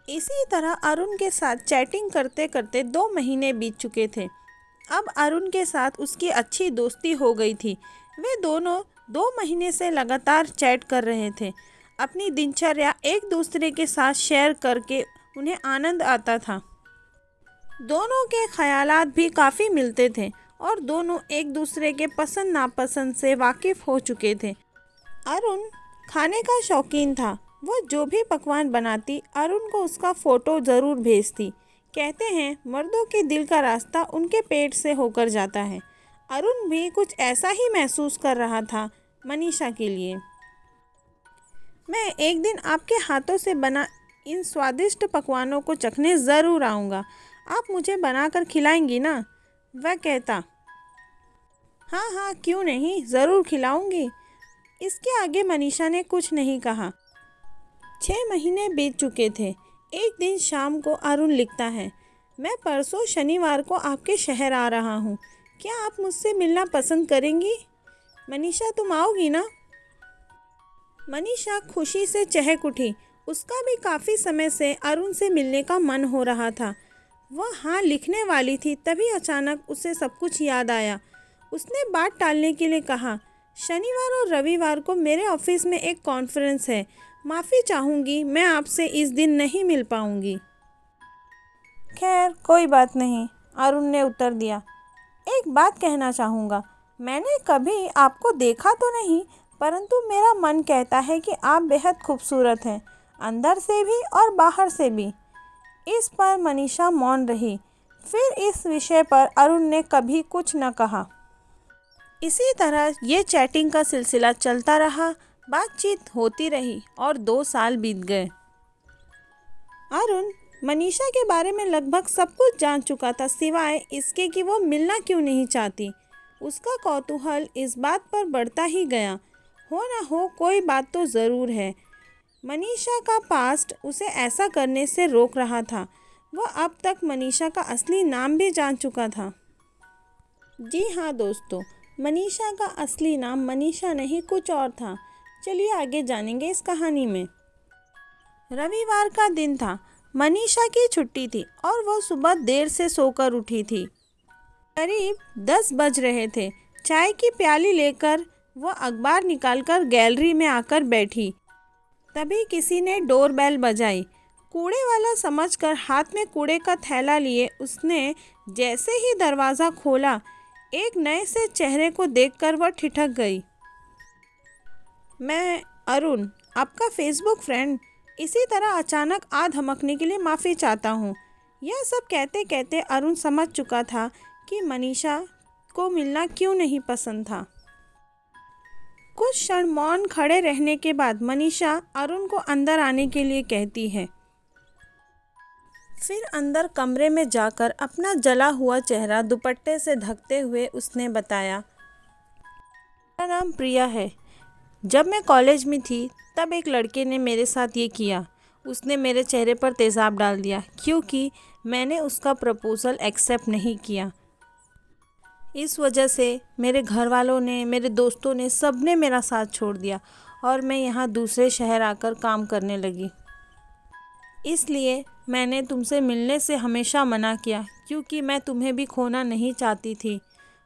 इसी तरह अरुण के साथ चैटिंग करते करते 2 महीने बीत चुके थे। अब अरुण के साथ उसकी अच्छी दोस्ती हो गई थी। वे दोनों 2 महीने से लगातार चैट कर रहे थे। अपनी दिनचर्या एक दूसरे के साथ शेयर करके उन्हें आनंद आता था। दोनों के ख्यालात भी काफ़ी मिलते थे और दोनों एक दूसरे के पसंद नापसंद से वाकिफ़ हो चुके थे। अरुण खाने का शौकीन था। वो जो भी पकवान बनाती अरुण को उसका फ़ोटो ज़रूर भेजती। कहते हैं मर्दों के दिल का रास्ता उनके पेट से होकर जाता है। अरुण भी कुछ ऐसा ही महसूस कर रहा था मनीषा के लिए। मैं एक दिन आपके हाथों से बना इन स्वादिष्ट पकवानों को चखने ज़रूर आऊँगा। आप मुझे बनाकर खिलाएंगी ना? वह कहता। हाँ हाँ, क्यों नहीं, ज़रूर खिलाऊंगी। इसके आगे मनीषा ने कुछ नहीं कहा। 6 महीने बीत चुके थे। एक दिन शाम को अरुण लिखता है, मैं परसों शनिवार को आपके शहर आ रहा हूँ। क्या आप मुझसे मिलना पसंद करेंगी? मनीषा, तुम आओगी ना? मनीषा खुशी से चहक उठी। उसका भी काफ़ी समय से अरुण से मिलने का मन हो रहा था। वह हाँ लिखने वाली थी, तभी अचानक उसे सब कुछ याद आया। उसने बात टालने के लिए कहा, शनिवार और रविवार को मेरे ऑफिस में एक कॉन्फ्रेंस है। माफ़ी चाहूँगी, मैं आपसे इस दिन नहीं मिल पाऊँगी। खैर कोई बात नहीं, अरुण ने उत्तर दिया। एक बात कहना चाहूँगा, मैंने कभी आपको देखा तो नहीं, परंतु मेरा मन कहता है कि आप बेहद खूबसूरत हैं, अंदर से भी और बाहर से भी। इस पर मनीषा मौन रही। फिर इस विषय पर अरुण ने कभी कुछ न कहा। इसी तरह ये चैटिंग का सिलसिला चलता रहा। बातचीत होती रही और 2 साल बीत गए। अरुण मनीषा के बारे में लगभग सब कुछ जान चुका था, सिवाय इसके कि वो मिलना क्यों नहीं चाहती। उसका कौतूहल इस बात पर बढ़ता ही गया। हो ना हो कोई बात तो ज़रूर है। मनीषा का पास्ट उसे ऐसा करने से रोक रहा था। वह अब तक मनीषा का असली नाम भी जान चुका था। जी हाँ दोस्तों, मनीषा का असली नाम मनीषा नहीं कुछ और था। चलिए आगे जानेंगे इस कहानी में। रविवार का दिन था। मनीषा की छुट्टी थी और वह सुबह देर से सोकर उठी थी। करीब 10 बज रहे थे। चाय की प्याली लेकर वह अखबार निकालकर गैलरी में आकर बैठी। तभी किसी ने डोरबेल बजाई। कूड़े वाला समझकर हाथ में कूड़े का थैला लिए उसने जैसे ही दरवाज़ा खोला, एक नए से चेहरे को देखकर वह ठिठक गई। मैं अरुण, आपका फेसबुक फ्रेंड। इसी तरह अचानक आ धमकने के लिए माफ़ी चाहता हूँ। यह सब कहते कहते अरुण समझ चुका था कि मनीषा को मिलना क्यों नहीं पसंद था। कुछ क्षण मौन खड़े रहने के बाद मनीषा अरुण को अंदर आने के लिए कहती है। फिर अंदर कमरे में जाकर अपना जला हुआ चेहरा दुपट्टे से ढकते हुए उसने बताया, मेरा नाम प्रिया है। जब मैं कॉलेज में थी तब एक लड़के ने मेरे साथ ये किया। उसने मेरे चेहरे पर तेज़ाब डाल दिया क्योंकि मैंने उसका प्रपोज़ल एक्सेप्ट नहीं किया। इस वजह से मेरे घर वालों ने, मेरे दोस्तों ने, सब ने मेरा साथ छोड़ दिया और मैं यहाँ दूसरे शहर आकर काम करने लगी। इसलिए मैंने तुमसे मिलने से हमेशा मना किया क्योंकि मैं तुम्हें भी खोना नहीं चाहती थी।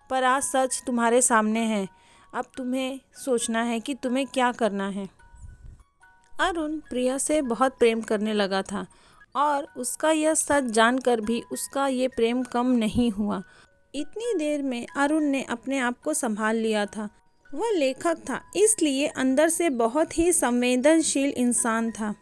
पर आज सच तुम्हारे सामने है। अब तुम्हें सोचना है कि तुम्हें क्या करना है। अरुण प्रिया से बहुत प्रेम करने लगा था और उसका यह सच जानकर भी उसका ये प्रेम कम नहीं हुआ। इतनी देर में अरुण ने अपने आप को संभाल लिया था। वह लेखक था, इसलिए अंदर से बहुत ही संवेदनशील इंसान था।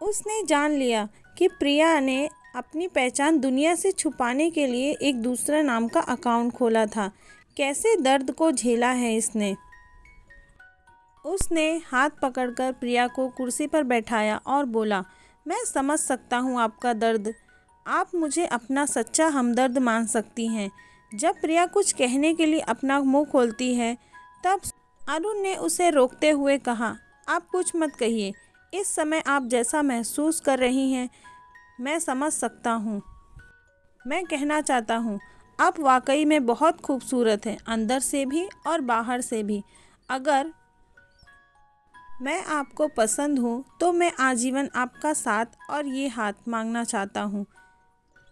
उसने जान लिया कि प्रिया ने अपनी पहचान दुनिया से छुपाने के लिए एक दूसरा नाम का अकाउंट खोला था। कैसे दर्द को झेला है इसने। उसने हाथ पकड़कर प्रिया को कुर्सी पर बैठाया और बोला, मैं समझ सकता हूँ आपका दर्द। आप मुझे अपना सच्चा हमदर्द मान सकती हैं। जब प्रिया कुछ कहने के लिए अपना मुंह खोलती है तब अरुण ने उसे रोकते हुए कहा, आप कुछ मत कहिए। इस समय आप जैसा महसूस कर रही हैं मैं समझ सकता हूँ। मैं कहना चाहता हूँ आप वाकई में बहुत खूबसूरत हैं, अंदर से भी और बाहर से भी। अगर मैं आपको पसंद हूँ तो मैं आजीवन आपका साथ और ये हाथ मांगना चाहता हूँ।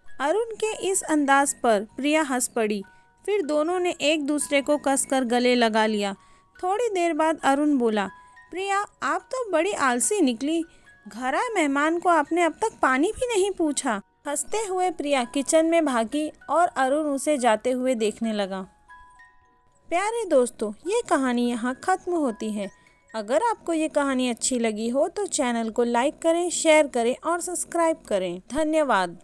अरुण के इस अंदाज पर प्रिया हंस पड़ी। फिर दोनों ने एक दूसरे को कसकर गले लगा लिया। थोड़ी देर बाद अरुण बोला, प्रिया आप तो बड़ी आलसी निकली। घर आए मेहमान को आपने अब तक पानी भी नहीं पूछा। हंसते हुए प्रिया किचन में भागी और अरुण उसे जाते हुए देखने लगा। प्यारे दोस्तों, ये कहानी यहाँ ख़त्म होती है। अगर आपको ये कहानी अच्छी लगी हो तो चैनल को लाइक करें, शेयर करें और सब्सक्राइब करें। धन्यवाद।